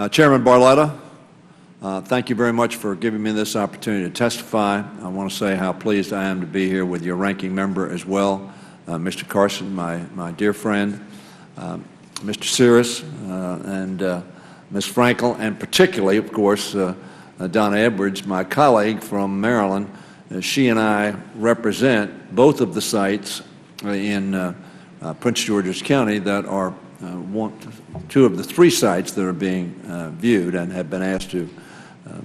Chairman Barletta, thank you very much for giving me this opportunity to testify. I want to say how pleased I am to be here with your ranking member as well, Mr. Carson, my dear friend, Mr. Cirrus, and Ms. Frankel, and particularly, of course, Donna Edwards, my colleague from Maryland. She and I represent both of the sites in Prince George's County that are two of the three sites that are being viewed and have been asked to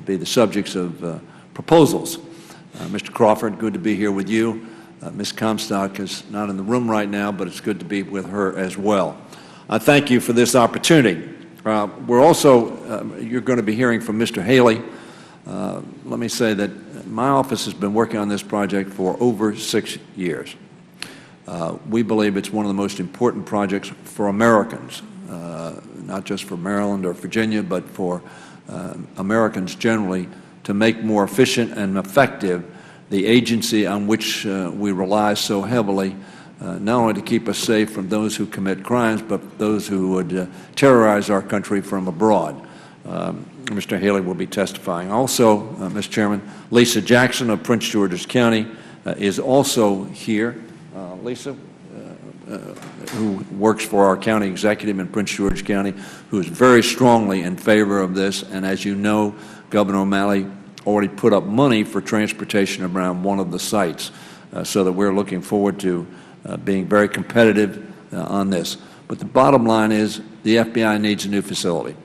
be the subjects of proposals. Mr. Crawford, good to be here with you. Ms. Comstock is not in the room right now, but it's good to be with her as well. I thank you for this opportunity. We're also, you're going to be hearing from Mr. Haley. Let me say that my office has been working on this project for over 6 years. We believe it's one of the most important projects for Americans, not just for Maryland or Virginia, but for Americans generally, to make more efficient and effective the agency on which we rely so heavily, not only to keep us safe from those who commit crimes, but those who would terrorize our country from abroad. Mr. Haley will be testifying. Also, Mr. Chairman, Lisa Jackson of Prince George's County is also here. Lisa, who works for our county executive in Prince George's County, who is very strongly in favor of this. And as you know, Governor O'Malley already put up money for transportation around one of the sites, so that we're looking forward to being very competitive on this. But the bottom line is the FBI needs a new facility.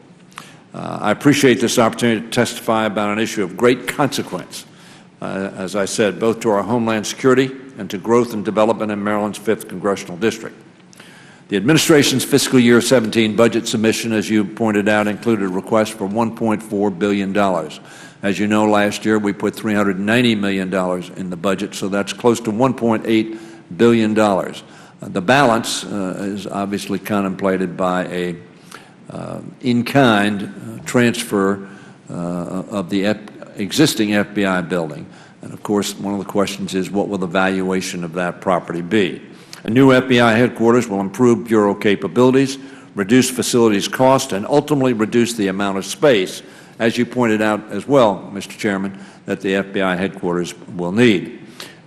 I appreciate this opportunity to testify about an issue of great consequence, as I said, both to our homeland security and to growth and development in Maryland's 5th Congressional District. The administration's fiscal year 17 budget submission, as you pointed out, included a request for $1.4 billion. As you know, last year we put $390 million in the budget, so that's close to $1.8 billion. The balance is obviously contemplated by a in-kind transfer of the existing FBI building. And of course, one of the questions is, what will the valuation of that property be? A new FBI headquarters will improve Bureau capabilities, reduce facilities cost, and ultimately reduce the amount of space, as you pointed out as well, Mr. Chairman, that the FBI headquarters will need.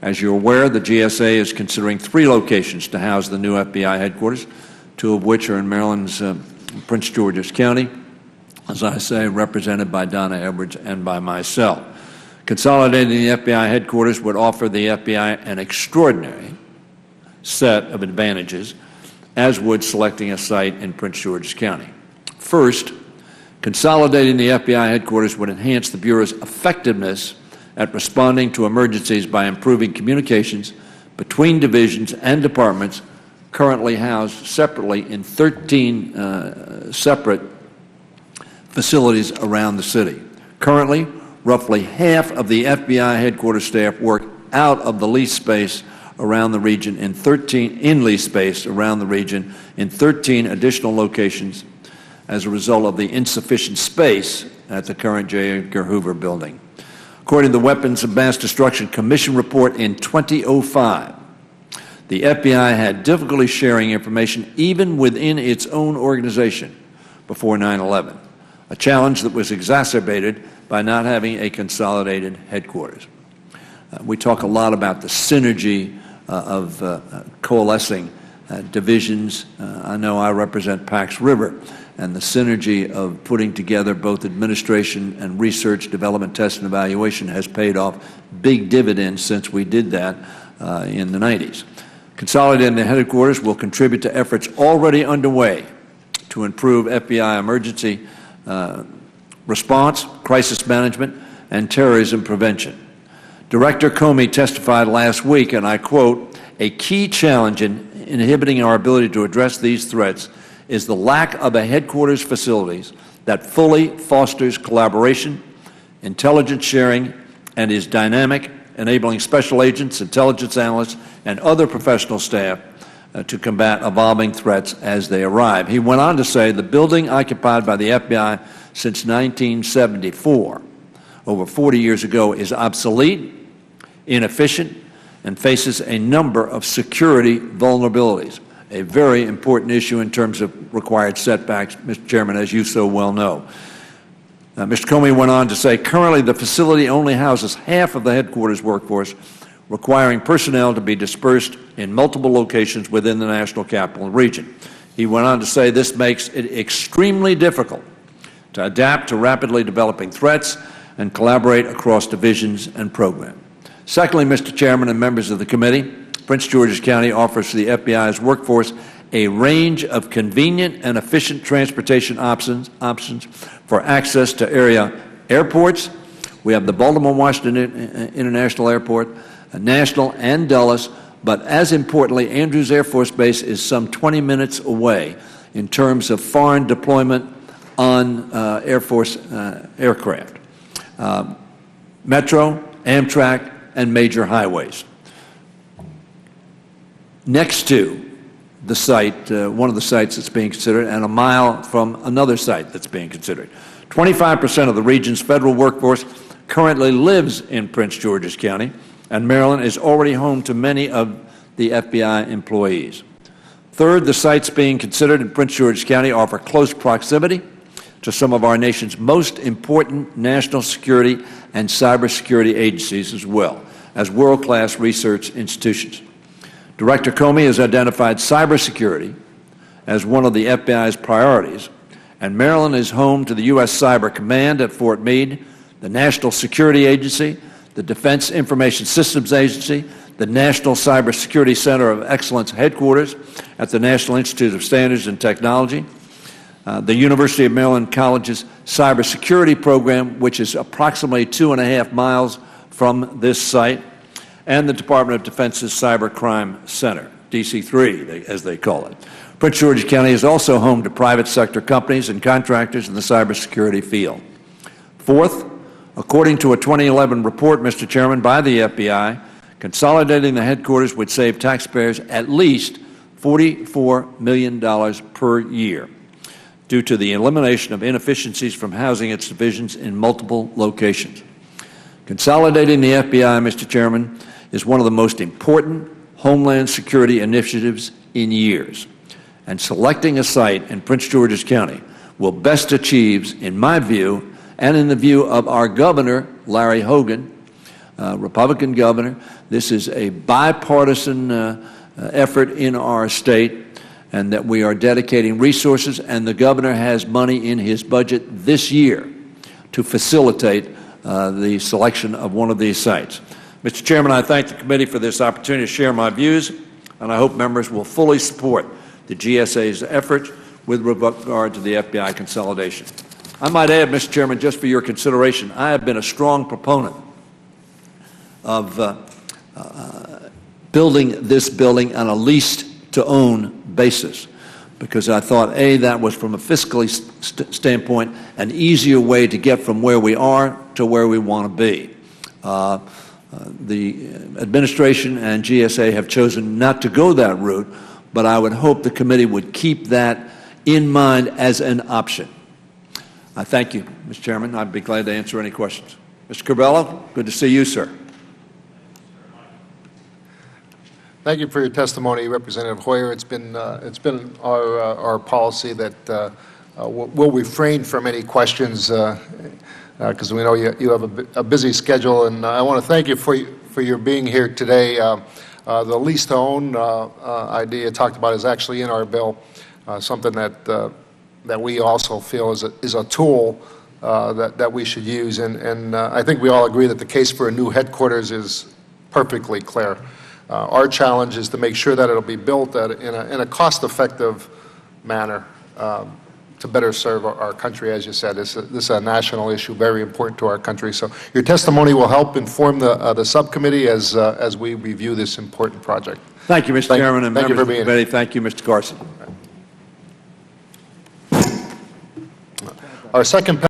As you're aware, the GSA is considering 3 locations to house the new FBI headquarters, 2 of which are in Maryland's Prince George's County, as I say, represented by Donna Edwards and by myself. Consolidating the FBI headquarters would offer the FBI an extraordinary set of advantages, as would selecting a site in Prince George's County. First, consolidating the FBI headquarters would enhance the Bureau's effectiveness at responding to emergencies by improving communications between divisions and departments currently housed separately in 13 separate facilities around the city. Currently, roughly half of the FBI headquarters staff work out of the leased space around the region in 13 additional locations as a result of the insufficient space at the current J. Edgar Hoover building. According to the Weapons of Mass Destruction Commission report in 2005, the FBI had difficulty sharing information even within its own organization before 9/11, a challenge that was exacerbated by not having a consolidated headquarters. We talk a lot about the synergy of coalescing divisions. I know I represent Pax River, and the synergy of putting together both administration and research, development, test, and evaluation has paid off big dividends since we did that in the 90s. Consolidating the headquarters will contribute to efforts already underway to improve FBI emergency response, crisis management, and terrorism prevention. Director Comey testified last week, and I quote, "A key challenge in inhibiting our ability to address these threats is the lack of a headquarters facilities that fully fosters collaboration, intelligence sharing, and is dynamic, enabling special agents, intelligence analysts, and other professional staff to combat evolving threats as they arrive." He went on to say the building occupied by the FBI since 1974, over 40 years ago, is obsolete, inefficient, and faces a number of security vulnerabilities, a very important issue in terms of required setbacks, Mr. Chairman, as you so well know. Mr. Comey went on to say, currently the facility only houses half of the headquarters workforce, requiring personnel to be dispersed in multiple locations within the national capital region. He went on to say this makes it extremely difficult to adapt to rapidly developing threats and collaborate across divisions and programs. Secondly, Mr. Chairman and members of the committee, Prince George's County offers to the FBI's workforce a range of convenient and efficient transportation options for access to area airports. We have the Baltimore-Washington International Airport, National and Dulles, but as importantly, Andrews Air Force Base is some 20 minutes away in terms of foreign deployment on Air Force aircraft, Metro, Amtrak, and major highways. Next to the site, one of the sites that's being considered, and a mile from another site that's being considered. 25% of the region's federal workforce currently lives in Prince George's County, and Maryland is already home to many of the FBI employees. Third, the sites being considered in Prince George's County offer close proximity to some of our nation's most important national security and cybersecurity agencies, as well as world-class research institutions. Director Comey has identified cybersecurity as one of the FBI's priorities, and Maryland is home to the U.S. Cyber Command at Fort Meade, the National Security Agency, the Defense Information Systems Agency, the National Cybersecurity Center of Excellence headquarters at the National Institute of Standards and Technology, the University of Maryland College's cybersecurity program, which is approximately 2.5 miles from this site, and the Department of Defense's Cybercrime Center, DC-3, as they call it. Prince George's County is also home to private sector companies and contractors in the cybersecurity field. Fourth, according to a 2011 report, Mr. Chairman, by the FBI, consolidating the headquarters would save taxpayers at least $44 million per year due to the elimination of inefficiencies from housing its divisions in multiple locations. Consolidating the FBI, Mr. Chairman, is one of the most important homeland security initiatives in years, and selecting a site in Prince George's County will best achieve, in my view, and in the view of our governor, Larry Hogan, Republican governor. This is a bipartisan effort in our state, and that we are dedicating resources, and the governor has money in his budget this year to facilitate the selection of one of these sites. Mr. Chairman, I thank the committee for this opportunity to share my views, and I hope members will fully support the GSA's effort with regard to the FBI consolidation. I might add, Mr. Chairman, just for your consideration, I have been a strong proponent of building this building on a lease-to-own basis, because I thought, A, that was from a fiscally standpoint an easier way to get from where we are to where we want to be. The administration and GSA have chosen not to go that route, but I would hope the committee would keep that in mind as an option. I thank you, Mr. Chairman. I'd be glad to answer any questions. Mr. Corbello, good to see you, sir. Thank you for your testimony, Representative Hoyer. It's been our policy that we'll refrain from any questions because we know you have a busy schedule, and I want to thank you for your being here today. The lease-to-own idea talked about is actually in our bill, something that we also feel is a tool that we should use, and I think we all agree that the case for a new headquarters is perfectly clear. Our challenge is to make sure that it'll be built in a cost-effective manner to better serve our country. As you said, this is a national issue, very important to our country. So your testimony will help inform the subcommittee as we review this important project. Thank you, Mr. Chairman, and members of the committee. Thank you, Mr. Carson. Our second